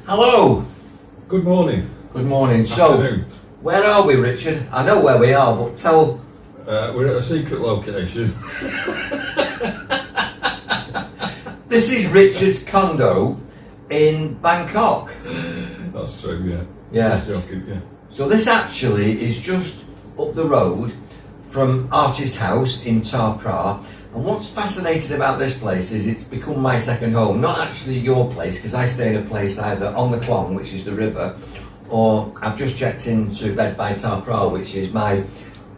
Hello. Good morning. Good morning. So, Afternoon. where are we, Richard? I know where we are, but tell... We're at a secret location. This is Richard's condo in Bangkok. That's true, yeah. Yeah. Just joking, yeah. So this actually is just up the road from Artist House in Ta Pra. And what's fascinating about this place is it's become my second home. Not actually your place, because I stay in a place either on the Klong, which is the river, or I've just checked into Bed by Ta Pra, which is my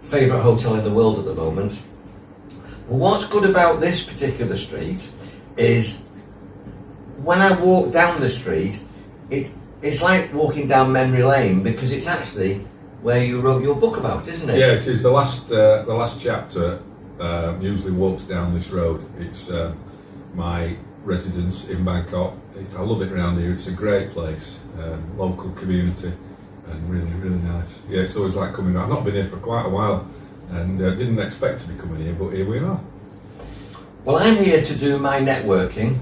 favourite hotel in the world at the moment. But what's good about this particular street is when I walk down the street, it's like walking down memory lane, because it's actually where you wrote your book about, isn't it? Yeah, it is. The last chapter, Muesli walks down this road. It's my residence in Bangkok. I love it around here. It's a great place, local community, and really, really nice. Yeah, it's always like coming. I've not been here for quite a while, and didn't expect to be coming here, but here we are. Well, I'm here to do my networking,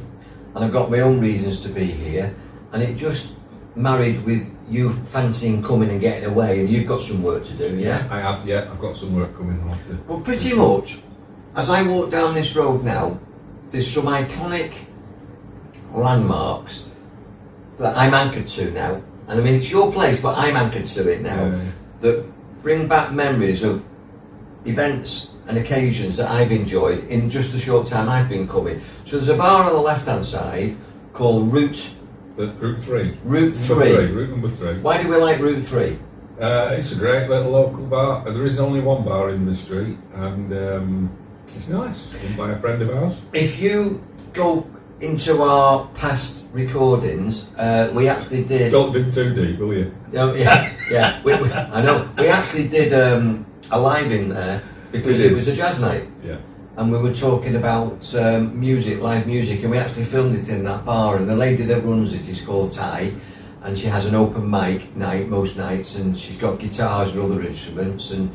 and I've got my own reasons to be here, and it just married with you fancying coming and getting away, and you've got some work to do, yeah? I have, yeah. I've got some work coming on. But pretty much, as I walk down this road now, there's some iconic landmarks that I'm anchored to now. And I mean, it's your place, but I'm anchored to it now, that bring back memories of events and occasions that I've enjoyed in just the short time I've been coming. So there's a bar on the left-hand side called Route 3. Route number 3. Why do we like Route 3? It's a great little local bar. There isn't only one bar in the street, and it's nice. Run by a friend of ours. If you go into our past recordings, we actually did... Don't dig too deep, will you? Yeah. I know. We actually did a live in there because it was a jazz night. Yeah. And we were talking about music, live music, and we actually filmed it in that bar. And the lady that runs it is called Ty, and she has an open mic night most nights, and she's got guitars and other instruments, and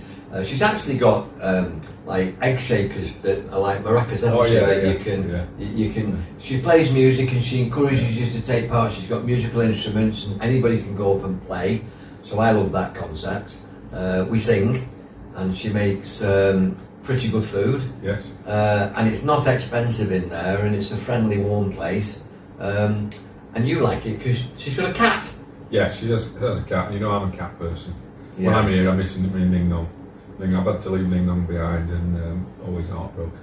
she's actually got like egg shakers that are like maracas. You can. She plays music and she encourages you to take part. She's got musical instruments, and anybody can go up and play. So I love that concept. We sing, and she makes pretty good food. Yes. And it's not expensive in there, and it's a friendly, warm place. And you like it because she's got a cat. Yeah, she has a cat. You know, I'm a cat person. Yeah. When I'm here, I'm missing me Ning Nong. I've had to leave Ning Nong behind, and always heartbroken.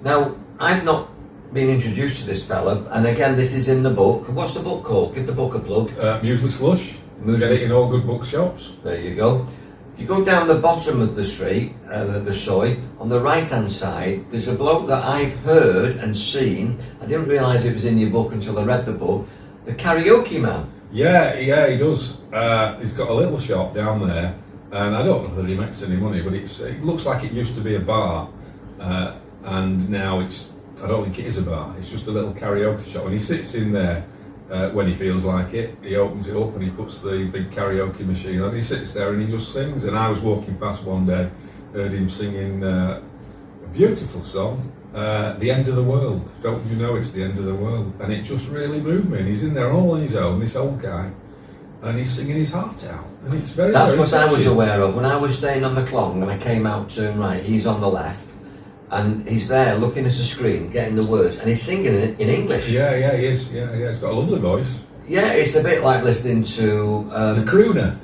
Now, I've not been introduced to this fella, and again, this is in the book. What's the book called? Give the book a plug. Muesli Slush. Get it in all good bookshops. There you go. If you go down the bottom of the street, the soy, on the right-hand side, there's a bloke that I've heard and seen. I didn't realise it was in your book until I read the book. The karaoke man. Yeah, he does. He's got a little shop down there, and I don't know whether he makes any money, but it looks like it used to be a bar, and now I don't think it is a bar. It's just a little karaoke shop, and he sits in there. When he feels like it, he opens it up and he puts the big karaoke machine on. He sits there and he just sings. And I was walking past one day, heard him singing a beautiful song, "The End of the World." Don't you know it's the end of the world? And it just really moved me. And he's in there all on his own, this old guy, and he's singing his heart out. And it's very. That's very what touching. I was aware of when I was staying on the Klong, and I came out turn right. He's on the left. And he's there looking at a screen, getting the words, and he's singing in English. Yeah, he is. Yeah, he's got a lovely voice. Yeah, it's a bit like listening to... the crooner.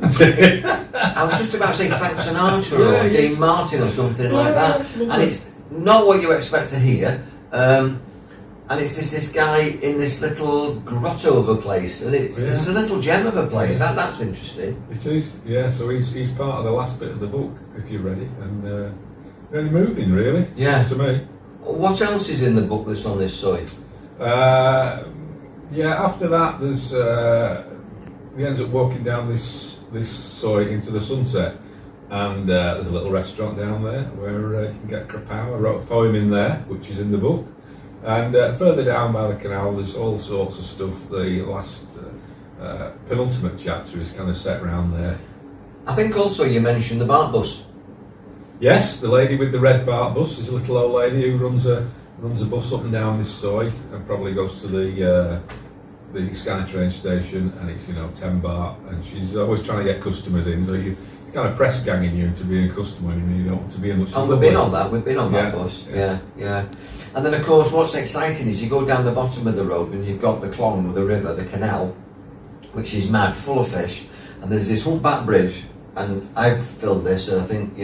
I was just about to say Frank Sinatra or Dean Martin or something like that. And it's not what you expect to hear. And it's just this guy in this little grotto of a place, and it's a little gem of a place. That's interesting. It is, yeah. So he's part of the last bit of the book, if you read it, and very moving, really. Yeah. To me. What else is in the book that's on this side? After that, there's he ends up walking down this soy into the sunset, and there's a little restaurant down there where you can get krapao. I wrote a poem in there, which is in the book. And further down by the canal, there's all sorts of stuff. The last penultimate chapter is kind of set around there. I think also you mentioned the BART bus. Yes, the lady with the red BART bus is a little old lady who runs a bus up and down this soy and probably goes to the the SkyTrain station, and it's 10 baht, and she's always trying to get customers in. So you kind of press ganging you into being a customer, and you don't want to be in much. And we've been on that bus. Yeah. And then of course, what's exciting is you go down the bottom of the road and you've got the Clong, the river, the canal, which is mad, full of fish, and there's this humpback bridge, and I've filmed this, and I think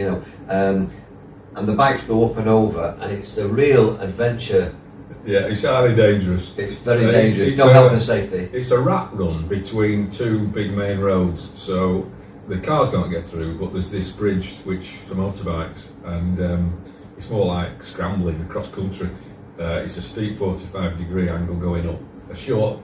and the bikes go up and over, and it's a real adventure. Yeah, it's highly dangerous. It's very dangerous. No health and safety. It's a rat run between two big main roads, so the cars can't get through. But there's this bridge which for motorbikes, and it's more like scrambling across country. It's a steep 45-degree angle going up, a short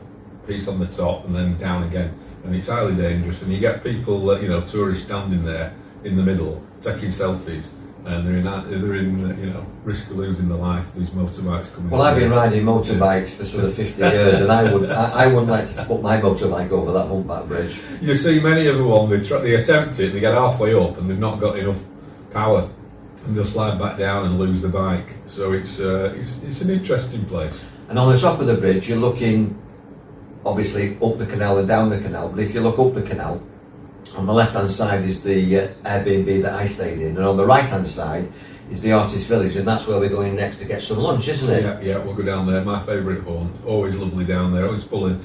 piece on the top, and then down again. And it's highly dangerous. And you get people, tourists standing there in the middle taking selfies. And they're in risk of losing their life. These motorbikes coming. Well, I've been riding motorbikes for sort of 50 years, and I wouldn't like to put my motorbike over that humpback bridge. You see many of them they attempt it, they get halfway up, and they've not got enough power, and they'll slide back down and lose the bike. So it's an interesting place. And on the top of the bridge, you're looking obviously up the canal and down the canal. But if you look up the canal, on the left-hand side is the Airbnb that I stayed in, and on the right-hand side is the artist village, and that's where we're going next to get some lunch, isn't it? Yeah, we'll go down there. My favourite haunt. Always lovely down there. Always full of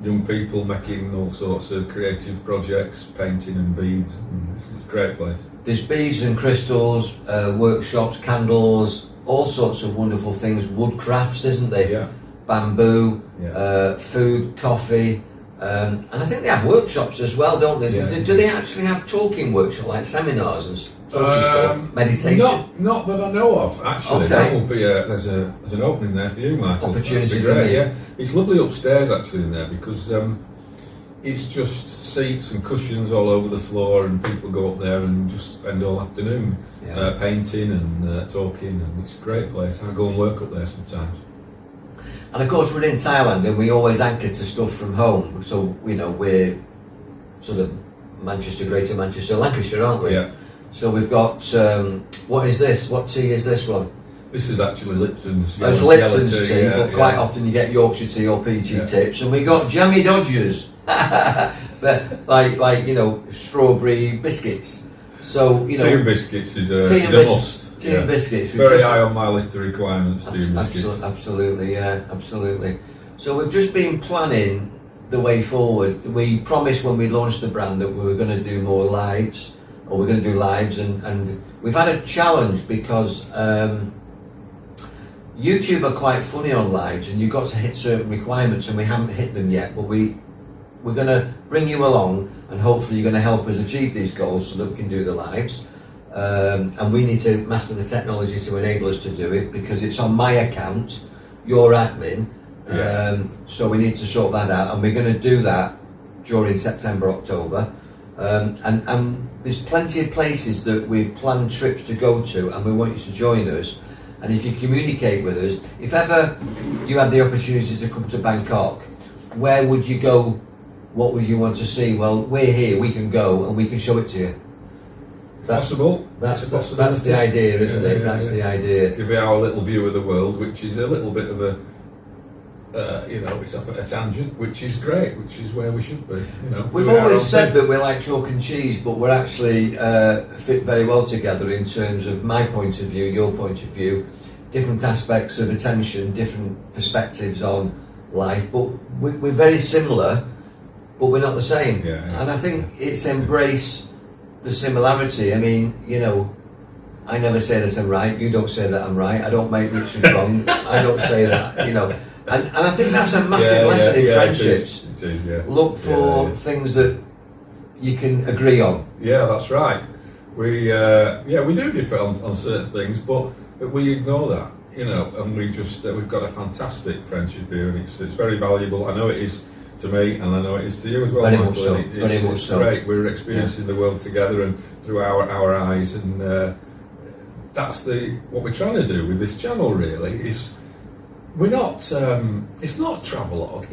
young people making all sorts of creative projects, painting and beads. It's a great place. There's beads and crystals, workshops, candles, all sorts of wonderful things. Woodcrafts, isn't there? Yeah. Bamboo, food, coffee. And I think they have workshops as well, don't they? Yeah. Do they actually have talking workshops, like seminars and talking stuff, meditation? Not that I know of, actually. Okay. That will be there's an opening there for you, Michael. Opportunity That'd be for me. Yeah, it's lovely upstairs actually in there because it's just seats and cushions all over the floor, and people go up there and just spend all afternoon painting and talking, and it's a great place. I go and work up there sometimes. And of course, we're in Thailand, and we always anchor to stuff from home. So we're sort of Manchester, Greater Manchester, Lancashire, aren't we? Yeah. So we've got what is this? What tea is this one? This is actually Lipton's. It's Lipton's tea, yeah, but quite often you get Yorkshire tea or PG tips, and we got jammy dodgers, like strawberry biscuits. So tea and biscuits is a must. Tea and biscuits. Very high on my list of requirements. Tea and biscuits. Absolutely, absolutely. So we've just been planning the way forward. We promised when we launched the brand that we were going to do more lives, or we're going to do lives, and we've had a challenge because YouTube are quite funny on lives, and you've got to hit certain requirements, and we haven't hit them yet. But we're going to bring you along, and hopefully you're going to help us achieve these goals so that we can do the lives. And we need to master the technology to enable us to do it, because it's on my account, your admin. So we need to sort that out, and we're going to do that during September, October. And there's plenty of places that we've planned trips to go to, and we want you to join us. And if you communicate with us, if ever you had the opportunity to come to Bangkok, where would you go? What would you want to see? Well, we're here, we can go, and we can show it to you. That's the idea, isn't it? That's the idea. Give you our little view of the world, which is a little bit of a, it's off at a tangent, which is great, which is where we should be. We've always said that we're like chalk and cheese, but we're actually fit very well together in terms of my point of view, your point of view, different aspects of attention, different perspectives on life, but we're very similar, but we're not the same. And I think it's embrace the similarity. I mean, I never say that I'm right, you don't say that I'm right, I don't make Richard wrong, I don't say that, and I think that's a massive lesson in friendships. It is, Look for things that you can agree on. Yeah, that's right. We do differ on certain things, but we ignore that, and we've got a fantastic friendship here, and it's very valuable. I know it is to me, and I know it is to you as well, Very Michael. much so. It's great. We're experiencing the world together and through our eyes, and that's what we're trying to do with this channel. Really, is we're not. It's not a travelogue.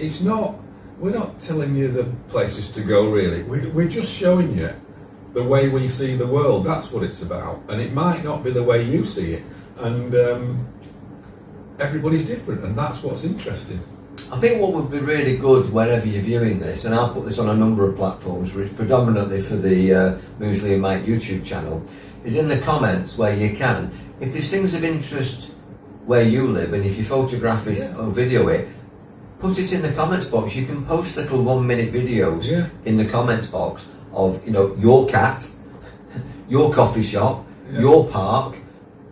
We're not telling you the places to go. Really, we're just showing you the way we see the world. That's what it's about, and it might not be the way you see it, and everybody's different, and that's what's interesting. I think what would be really good wherever you're viewing this, and I'll put this on a number of platforms, which predominantly for the Muesli and Mike YouTube channel, is in the comments where you can. If there's things of interest where you live, and if you photograph it or video it, put it in the comments box. You can post little 1 minute videos in the comments box of, you know, your cat, your coffee shop, your park,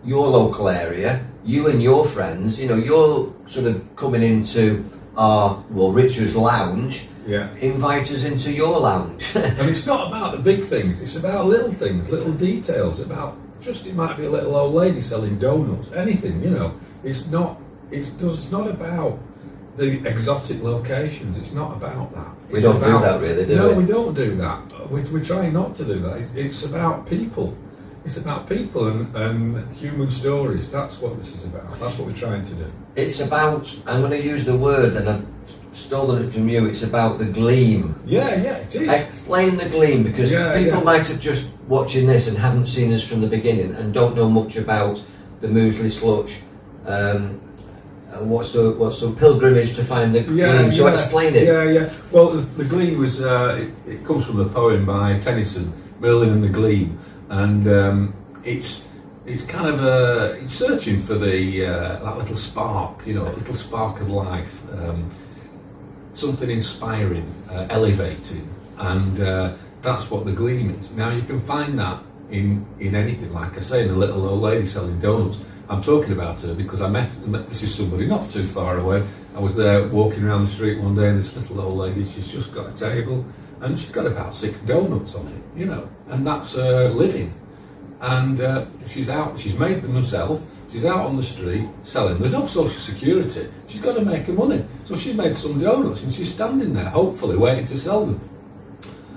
your local area, you and your friends. You know, you're sort of coming into our, well, Richard's lounge. Invite us into your lounge. And it's not about the big things, it's about little things, little details, about just, it might be a little old lady selling donuts, anything, you know. It's not about the exotic locations, it's not about that. We don't do that really, do we? No, we don't do that. We're trying not to do that. It's about people. It's about people and human stories. That's what this is about. That's what we're trying to do. It's about, I'm going to use the word, and I've stolen it from you, it's about the gleam. Yeah, it is. Explain the gleam, because people might have just watching this and haven't seen us from the beginning and don't know much about the Muesli Slutch. What's the pilgrimage to find the gleam? So explain it. Well, the gleam was, it comes from a poem by Tennyson, Merlin and the Gleam. And it's kind of it's searching for the that little spark, you know, a little spark of life, something inspiring, elevating, and that's what the gleam is. Now you can find that in anything, like I say, in a little old lady selling donuts. I'm talking about her because I met this is somebody not too far away. I was there walking around the street one day, and this little old lady, she's just got a table, and she's got about 6 donuts on it, you know, and that's her living. And she's made them herself, she's out on the street selling. There's no social security, she's got to make her money. So she's made some donuts and she's standing there, hopefully waiting to sell them.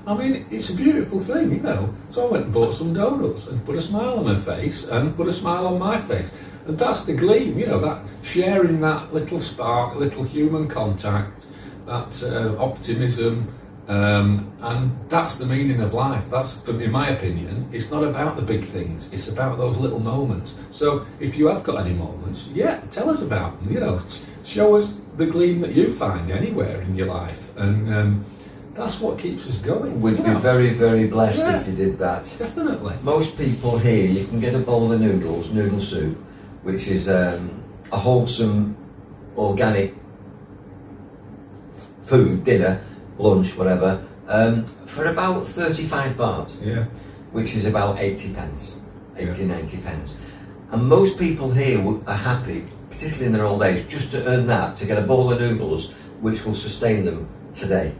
I mean, it's a beautiful thing, you know. So I went and bought some donuts and put a smile on her face and put a smile on my face. And that's the gleam, you know, that sharing that little spark, little human contact, that optimism. And that's the meaning of life. That's, for me, in my opinion, it's not about the big things, it's about those little moments. So if you have got any moments, tell us about them, you know, show us the gleam that you find anywhere in your life, and that's what keeps us going. We'd be very, very blessed if you did that. Definitely. Most people here, you can get a bowl of noodle soup, which is a wholesome, organic food, dinner, lunch, whatever, for about 35 baht, which is about 80 pence, 90 pence. And most people here are happy, particularly in their old age, just to earn that, to get a bowl of noodles, which will sustain them today.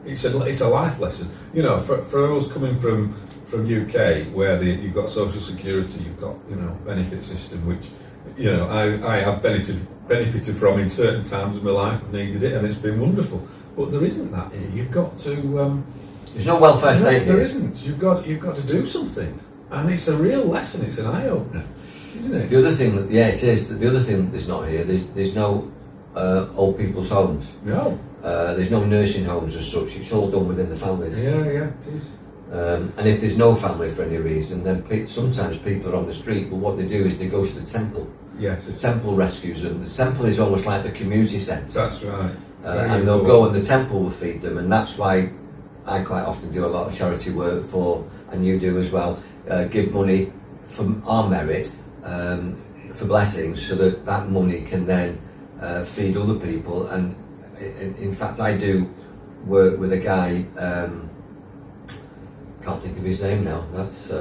It's a life lesson, you know, for us coming from UK, where you've got social security, you've got, you know, benefit system, which, you know, I have benefited from in certain times of my life, and needed it, and it's been wonderful. But there isn't that here. You've got to. There's no welfare state here. There isn't. You've got to do something, and it's a real lesson. It's an eye opener, isn't it? The other thing that it is. The other thing that's not here. There's no old people's homes. No. There's no nursing homes as such. It's all done within the families. Yeah, it is. And if there's no family for any reason, then sometimes people are on the street. But what they do is they go to the temple. Yes. The temple rescues them. The temple is almost like the community centre. That's right. And they'll go and the temple will feed them, and that's why I quite often do a lot of charity work and you do as well, give money from our merit for blessings, so that money can then feed other people. And in fact, I do work with a guy, can't think of his name now, that's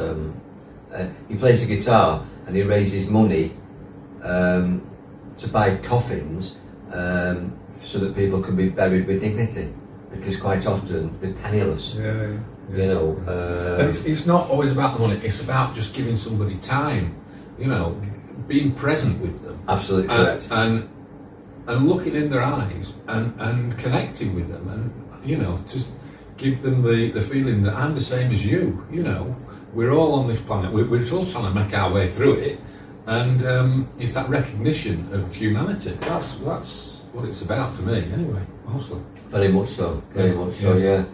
he plays the guitar and he raises money to buy coffins, so that people can be buried with dignity, because quite often they're penniless. You know, and it's not always about the money. It's about just giving somebody time. You know, being present with them. Absolutely correct. And looking in their eyes and connecting with them, and you know, just give them the feeling that I'm the same as you. You know, we're all on this planet. We're all trying to make our way through it, and it's that recognition of humanity. That's what it's about for me, anyway, mostly. Very much so, yeah.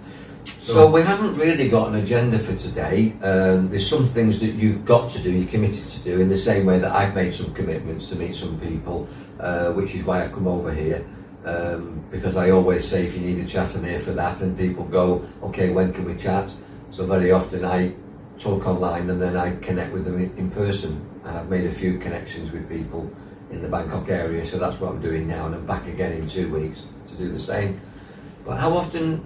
So we haven't really got an agenda for today. There's some things that you've got to do, you're committed to do, in the same way that I've made some commitments to meet some people, which is why I've come over here. because I always say if you need a chat, I'm here for that, and people go, okay, when can we chat? So very often I talk online and then I connect with them in person, and I've made a few connections with people in the Bangkok area, so that's what I'm doing now, and I'm back again in 2 weeks to do the same. But how often,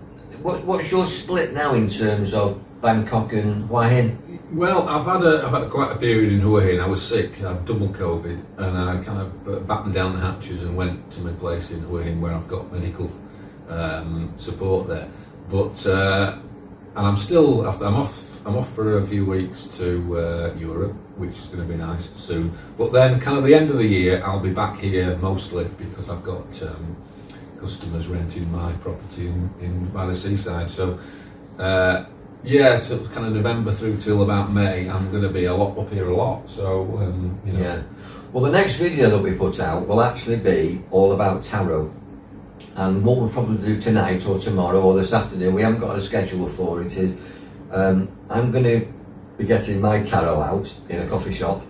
what's your split now in terms of Bangkok and Hua Hin? Well, I've had quite a period in Hua Hin. I was sick. I had double COVID, and I kind of battened down the hatches and went to my place in Hua Hin where I've got medical support there. But and I'm off for a few weeks to Europe, which is going to be nice soon. But then, kind of the end of the year, I'll be back here mostly because I've got customers renting my property in by the seaside. So. Yeah, so kind of November through till about May, I'm going to be up here a lot. So, you know. Yeah. Well, the next video that we put out will actually be all about tarot. And what we'll probably do tonight or tomorrow or this afternoon, we haven't got a schedule for it, is I'm going to be getting my tarot out in a coffee shop.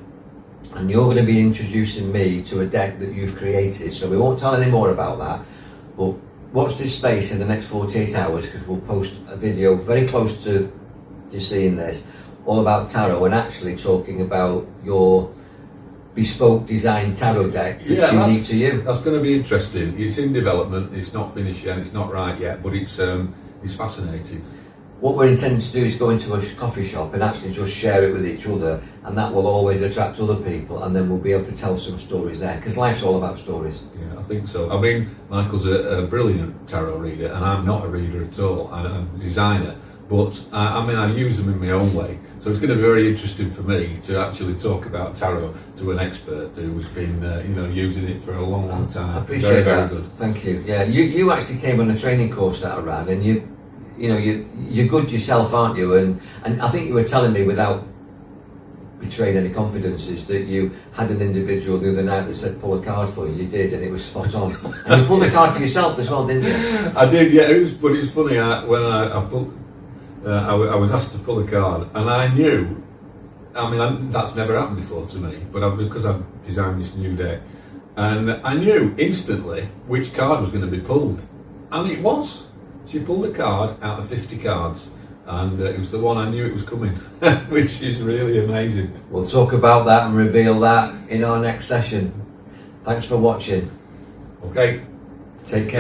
And you're going to be introducing me to a deck that you've created. So we won't tell any more about that. But watch this space in the next 48 hours, because we'll post a video very close to you seeing this, all about tarot, and actually talking about your bespoke design tarot deck that's unique to you. That's going to be interesting. It's in development, it's not finished yet, it's not right yet, but it's fascinating. What we're intending to do is go into a coffee shop and actually just share it with each other, and that will always attract other people, and then we'll be able to tell some stories there, because life's all about stories. Yeah, I think so. I mean, Michael's a brilliant tarot reader, and I'm not a reader at all. I'm a designer, but I mean, I use them in my own way. So it's going to be very interesting for me to actually talk about tarot to an expert who's been, using it for a long, long time. I appreciate that. Very good. Thank you. Yeah, you actually came on a training course that I ran, and you're good yourself, aren't you? And I think you were telling me, without betraying any confidences, that you had an individual the other night that said pull a card for you. You did, and it was spot on. And you pulled a card for yourself as well, didn't you? I did, yeah. But it was funny. When I pulled, I was asked to pull a card, and I knew. I mean, that's never happened before to me, but because I've designed this new deck, and I knew instantly which card was going to be pulled, and it was. She pulled a card out of 50 cards, and it was the one I knew it was coming, which is really amazing. We'll talk about that and reveal that in our next session. Thanks for watching. Okay. Take care.